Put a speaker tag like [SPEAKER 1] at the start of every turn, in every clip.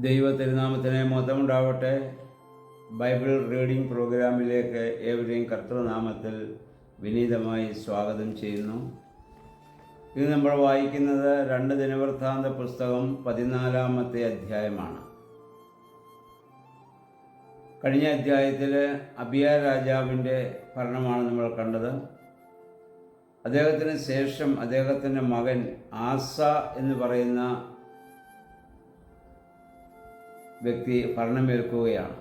[SPEAKER 1] ദൈവ തിരുനാമത്തിന് മഹത്വമുണ്ടാവട്ടെ. Bible reading പ്രോഗ്രാമിലേക്ക് ഏവരെയും കർത്തൃനാമത്തിൽ വിനീതമായി സ്വാഗതം ചെയ്യുന്നു. ഇത് നമ്മൾ വായിക്കുന്നത് 2 ദിനവൃത്താന്ത പുസ്തകം 14-ാമത്തെ അധ്യായമാണ്. കഴിഞ്ഞ അധ്യായത്തിൽ അബിയ രാജാവിൻ്റെ ഭരണമാണ് നമ്മൾ കണ്ടത്. അദ്ദേഹത്തിന് ശേഷം അദ്ദേഹത്തിൻ്റെ മകൻ ആസ എന്ന് പറയുന്ന വ്യക്തി ഭരണമേൽക്കുകയാണ്.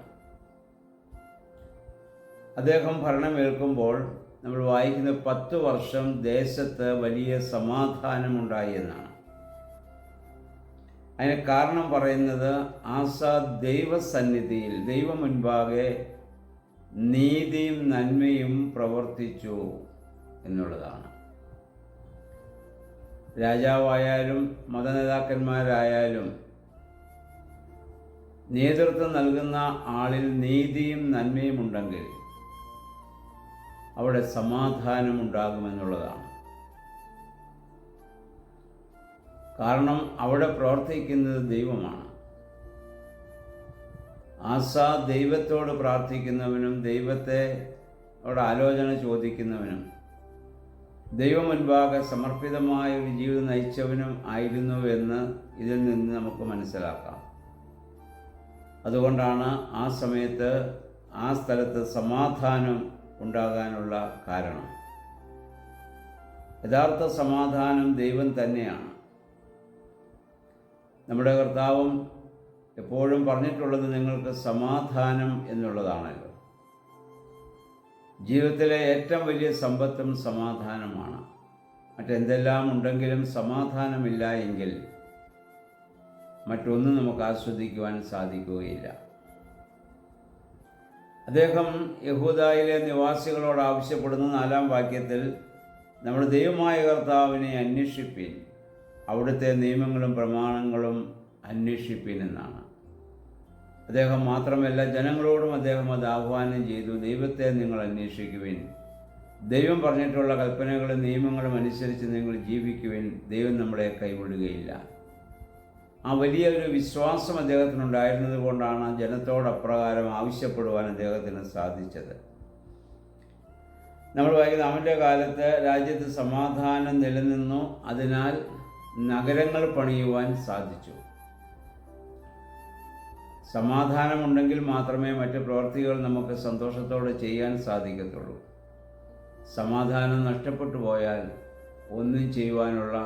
[SPEAKER 1] അദ്ദേഹം ഭരണമേൽക്കുമ്പോൾ നമ്മൾ വായിക്കുന്ന 10 വർഷം ദേശത്ത് വലിയ സമാധാനമുണ്ടായി എന്നാണ്. അതിന് കാരണം പറയുന്നത് ആസ ദൈവസന്നിധിയിൽ ദൈവം മുൻപാകെ നീതിയും നന്മയും പ്രവർത്തിച്ചു എന്നുള്ളതാണ്. രാജാവായാലും മതനേതാക്കന്മാരായാലും നേതൃത്വം നൽകുന്ന ആളിൽ നീതിയും നന്മയും ഉണ്ടെങ്കിൽ അവിടെ സമാധാനമുണ്ടാകുമെന്നുള്ളതാണ്. കാരണം അവിടെ പ്രവർത്തിക്കുന്നത് ദൈവമാണ്. ആസ ദൈവത്തോട് പ്രാർത്ഥിക്കുന്നവനും ദൈവത്തോട് ആലോചന ചോദിക്കുന്നവനും ദൈവം മുൻപാകെ സമർപ്പിതമായ ഒരു ജീവിതം നയിച്ചവനും ആയിരുന്നു എന്ന് ഇതിൽ നിന്ന് നമുക്ക് മനസ്സിലാക്കാം. അതുകൊണ്ടാണ് ആ സമയത്ത് ആ സ്ഥലത്ത് സമാധാനം ഉണ്ടാകാനുള്ള കാരണം. യഥാർത്ഥ സമാധാനം ദൈവം തന്നെയാണ്. നമ്മുടെ കർത്താവും എപ്പോഴും പറഞ്ഞിട്ടുള്ളത് നിങ്ങൾക്ക് സമാധാനം എന്നുള്ളതാണല്ലോ. ജീവിതത്തിലെ ഏറ്റവും വലിയ സമ്പത്തും സമാധാനമാണ്. മറ്റെന്തെല്ലാം ഉണ്ടെങ്കിലും സമാധാനമില്ല എങ്കിൽ മറ്റൊന്നും നമുക്ക് ആസ്വദിക്കുവാൻ സാധിക്കുകയില്ല. അദ്ദേഹം യഹൂദയിലെ നിവാസികളോട് ആവശ്യപ്പെടുന്ന 4-ാം വാക്യത്തിൽ നമ്മുടെ ദൈവമായ കർത്താവിനെ അന്വേഷിപ്പിൻ, അവിടുത്തെ നിയമങ്ങളും പ്രമാണങ്ങളും അന്വേഷിപ്പിൻ എന്നാണ്. അദ്ദേഹം മാത്രമല്ല, ജനങ്ങളോടും അദ്ദേഹം അത് ആഹ്വാനം ചെയ്തു. ദൈവത്തെ നിങ്ങൾ അന്വേഷിക്കുവിൻ, ദൈവം പറഞ്ഞിട്ടുള്ള കൽപ്പനകളും നിയമങ്ങളും അനുസരിച്ച് നിങ്ങൾ ജീവിക്കുവിൻ, ദൈവം നമ്മളെ കൈവിടുകയില്ല. ആ വലിയൊരു വിശ്വാസം അദ്ദേഹത്തിനുണ്ടായിരുന്നത് കൊണ്ടാണ് ജനത്തോട് അപ്രകാരം ആവശ്യപ്പെടുവാൻ അദ്ദേഹത്തിന് സാധിച്ചത്. നമ്മൾ വായിക്കുന്ന അവൻ്റെ കാലത്ത് രാജ്യത്ത് സമാധാനം നിലനിന്നു. അതിനാൽ നഗരങ്ങൾ പണിയുവാൻ സാധിച്ചു. സമാധാനമുണ്ടെങ്കിൽ മാത്രമേ മറ്റ് പ്രവൃത്തികൾ നമുക്ക് സന്തോഷത്തോടെ ചെയ്യാൻ സാധിക്കത്തുള്ളൂ. സമാധാനം നഷ്ടപ്പെട്ടു പോയാൽ ഒന്നും ചെയ്യുവാനുള്ള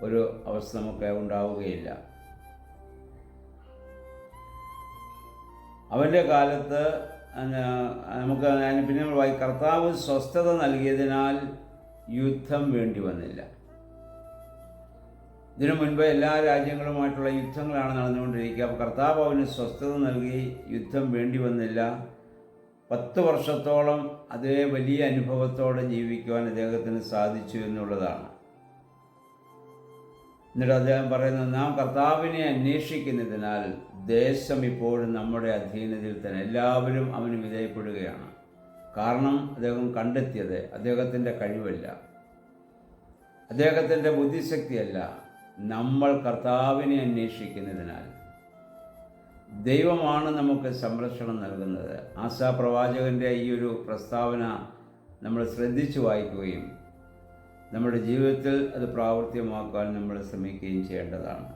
[SPEAKER 1] ഒരു അവസ്ഥ നമുക്ക് ഉണ്ടാവുകയില്ല. അവൻ്റെ കാലത്ത് നമുക്ക് പിന്നെ കർത്താവ് സ്വസ്ഥത നൽകിയതിനാൽ യുദ്ധം വേണ്ടി വന്നില്ല. ഇതിനു മുൻപ് എല്ലാ രാജ്യങ്ങളുമായിട്ടുള്ള യുദ്ധങ്ങളാണ് നടന്നുകൊണ്ടിരിക്കുക. അപ്പോൾ കർത്താവ് അവന് സ്വസ്ഥത നൽകി, യുദ്ധം വേണ്ടി വന്നില്ല. 10 വർഷത്തോളം അതേ വലിയ അനുഭവത്തോടെ ജീവിക്കുവാൻ അദ്ദേഹത്തിന് സാധിച്ചു എന്നുള്ളതാണ്. എന്നിട്ട് അദ്ദേഹം പറയുന്നത്, നാം കർത്താവിനെ അന്വേഷിക്കുന്നതിനാൽ ദേശം ഇപ്പോഴും നമ്മുടെ അധീനതയിൽ തന്നെ. എല്ലാവരും അവന് വിധേയപ്പെടുകയാണ്. കാരണം അദ്ദേഹം കണ്ടെത്തിയത് അദ്ദേഹത്തിൻ്റെ കഴിവല്ല, അദ്ദേഹത്തിൻ്റെ ബുദ്ധിശക്തിയല്ല, നമ്മൾ കർത്താവിനെ അന്വേഷിക്കുന്നതിനാൽ. ദൈവമാണ് നമുക്ക് സംരക്ഷണം നൽകുന്നത്. ആസാ പ്രവാചകൻ്റെ ഈ ഒരു പ്രസ്താവന നമ്മൾ ശ്രദ്ധിച്ചു വായിക്കുകയും നമ്മുടെ ജീവിതത്തിൽ അത് പ്രാവർത്തികമാക്കാൻ നമ്മൾ ശ്രമിക്കുകയും ചെയ്യേണ്ടതാണ്.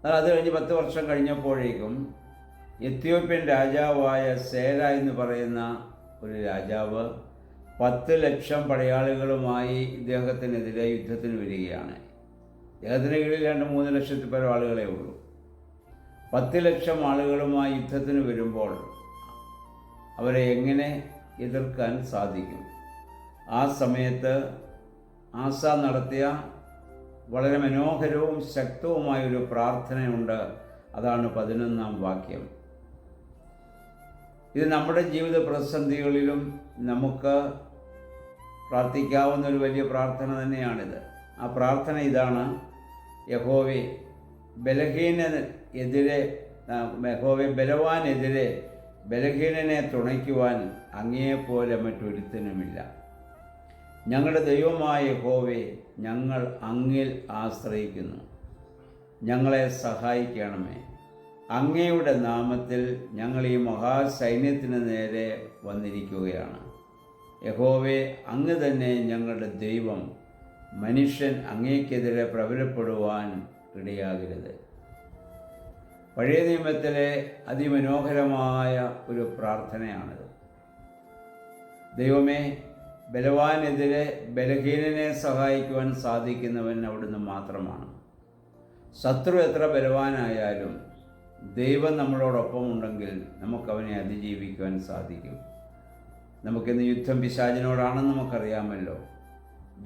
[SPEAKER 1] അത് കഴിഞ്ഞ് 10 വർഷം കഴിഞ്ഞപ്പോഴേക്കും എത്യോപ്യൻ രാജാവായ സേര എന്ന് പറയുന്ന ഒരു രാജാവ് 10 ലക്ഷം പടയാളികളുമായി ഇദ്ദേഹത്തിനെതിരെ യുദ്ധത്തിന് വരികയാണ്. ഇദ്ദേഹത്തിന് കീഴിൽ 2-3 ലക്ഷത്തിൽ പരം ആളുകളേ ഉള്ളൂ. 10 ലക്ഷം ആളുകളുമായി യുദ്ധത്തിന് വരുമ്പോൾ അവരെ എങ്ങനെ എതിർക്കാൻ സാധിക്കും? ആ സമയത്ത് ആസ നടത്തിയ വളരെ മനോഹരവും ശക്തവുമായൊരു പ്രാർത്ഥനയുണ്ട്. അതാണ് 11-ാം വാക്യം. ഇത് നമ്മുടെ ജീവിത പ്രതിസന്ധികളിലും നമുക്ക് പ്രാർത്ഥിക്കാവുന്ന ഒരു വലിയ പ്രാർത്ഥന തന്നെയാണിത്. ആ പ്രാർത്ഥന ഇതാണ്: യഹോവേ ബലവാനെതിരെ ബലഹീനനെ തുണയ്ക്കുവാൻ അങ്ങയെപ്പോലെ മറ്റൊരുത്തനുമില്ല. ഞങ്ങളുടെ ദൈവമായ യഹോവേ, ഞങ്ങൾ അങ്ങിൽ ആശ്രയിക്കുന്നു. ഞങ്ങളെ സഹായിക്കണമേ. അങ്ങയുടെ നാമത്തിൽ ഞങ്ങൾ ഈ മഹാസൈന്യത്തിന് നേരെ വന്നിരിക്കുകയാണ്. യഹോവേ, അങ്ങ് തന്നെ ഞങ്ങളുടെ ദൈവം. മനുഷ്യൻ അങ്ങേക്കെതിരെ പ്രബലപ്പെടുവാൻ ഇടയാകരുത്. പഴയ നിയമത്തിലെ അതിമനോഹരമായ ഒരു പ്രാർത്ഥനയാണിത്. ദൈവമേ, ബലവാനെതിരെ ബലഹീനനെ സഹായിക്കുവാൻ സാധിക്കുന്നവൻ അവിടുന്ന് മാത്രമാണ്. ശത്രു എത്ര ബലവാനായാലും ദൈവം നമ്മളോടൊപ്പം ഉണ്ടെങ്കിൽ നമുക്കവനെ അതിജീവിക്കുവാൻ സാധിക്കും. നമുക്കിന്ന് യുദ്ധം പിശാചിനോടാണെന്ന് നമുക്കറിയാമല്ലോ.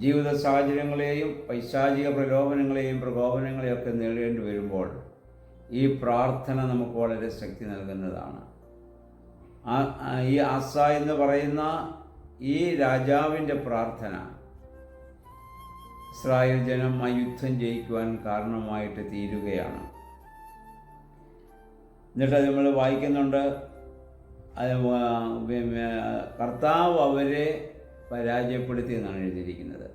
[SPEAKER 1] ജീവിത സാഹചര്യങ്ങളെയും പൈശാചിക പ്രലോഭനങ്ങളെയും പ്രകോപനങ്ങളെയൊക്കെ നേരിടേണ്ടി വരുമ്പോൾ ഈ പ്രാർത്ഥന നമുക്ക് വളരെ ശക്തി നൽകുന്നതാണ്. ഈ ആസ എന്ന് പറയുന്ന ഈ രാജാവിൻ്റെ പ്രാർത്ഥന ഇസ്രായേൽ ജനം ആ യുദ്ധം ജയിക്കുവാൻ കാരണമായിട്ട് തീരുകയാണ്. എന്നിട്ട് നമ്മൾ വായിക്കുന്നുണ്ട്, കർത്താവ് അവരെ പരാജയപ്പെടുത്തി എന്നാണ് എഴുതിയിരിക്കുന്നത്.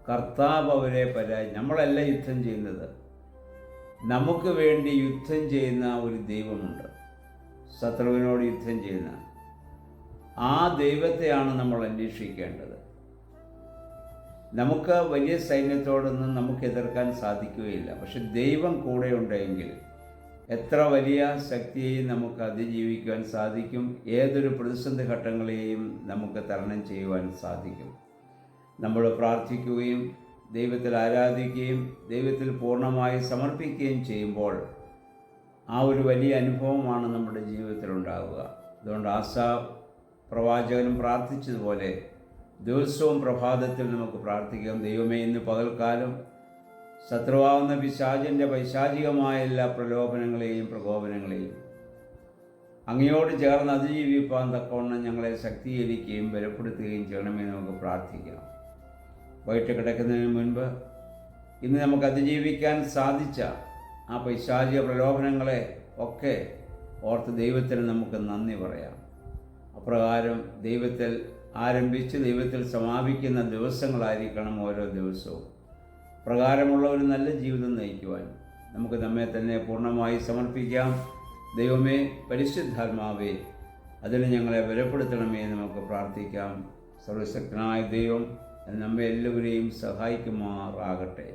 [SPEAKER 1] കർത്താവ് അവരെ നമ്മളല്ല യുദ്ധം ചെയ്യുന്നത്, നമുക്ക് വേണ്ടി യുദ്ധം ചെയ്യുന്ന ഒരു ദൈവമുണ്ട്. ശത്രുവിനോട് യുദ്ധം ചെയ്യുന്ന ആ ദൈവത്തെയാണ് നമ്മൾ അന്വേഷിക്കേണ്ടത്. നമുക്ക് വലിയ സൈന്യത്തോടൊന്നും നമുക്ക് എതിർക്കാൻ സാധിക്കുകയില്ല. പക്ഷെ ദൈവം കൂടെ ഉണ്ടെങ്കിൽ എത്ര വലിയ ശക്തിയെയും നമുക്ക് അതിജീവിക്കുവാൻ സാധിക്കും. ഏതൊരു പ്രതിസന്ധി ഘട്ടങ്ങളെയും നമുക്ക് തരണം ചെയ്യുവാൻ സാധിക്കും. നമ്മൾ പ്രാർത്ഥിക്കുകയും ദൈവത്തിൽ ആരാധിക്കുകയും ദൈവത്തിൽ പൂർണ്ണമായി സമർപ്പിക്കുകയും ചെയ്യുമ്പോൾ ആ ഒരു വലിയ അനുഭവമാണ് നമ്മുടെ ജീവിതത്തിലുണ്ടാവുക. അതുകൊണ്ട് ആസാഫ് പ്രവാചകനും പ്രാർത്ഥിച്ചതുപോലെ ദിവസവും പ്രഭാതത്തിൽ നമുക്ക് പ്രാർത്ഥിക്കാം. ദൈവമേ, ഇന്ന് പകൽക്കാലം ശത്രുവാകുന്ന പിശാചിൻ്റെ പൈശാചികമായ എല്ലാ പ്രലോഭനങ്ങളെയും പ്രകോപനങ്ങളെയും അങ്ങയോട് ചേർന്ന് അതിജീവിപ്പാൻ തക്കവണ്ണം ഞങ്ങളെ ശക്തീകരിക്കുകയും ബലപ്പെടുത്തുകയും ചെയ്യണമെന്ന് നമുക്ക് പ്രാർത്ഥിക്കാം. വൈകിട്ട് കിടക്കുന്നതിന് മുൻപ് ഇന്ന് നമുക്ക് അതിജീവിക്കാൻ സാധിച്ച ആ പൈശാചിക പ്രലോഭനങ്ങളെ ഒക്കെ ഓർത്ത് ദൈവത്തിന് നമുക്ക് നന്ദി പറയാം. അപ്രകാരം ദൈവത്തിൽ ആരംഭിച്ച് ദൈവത്തിൽ സമാപിക്കുന്ന ദിവസങ്ങളായിരിക്കണം ഓരോ ദിവസവും. പ്രകാരമുള്ള ഒരു നല്ല ജീവിതം നയിക്കുവാൻ നമുക്ക് നമ്മെ തന്നെ പൂർണ്ണമായി സമർപ്പിക്കാം. ദൈവമേ, പരിശുദ്ധാത്മാവേ, അതിന് ഞങ്ങളെ ബലപ്പെടുത്തണമേ എന്ന് നമുക്ക് പ്രാർത്ഥിക്കാം. സർവശക്തനായ ദൈവം നമ്മെ എല്ലാവരെയും സഹായിക്കുമാറാകട്ടെ.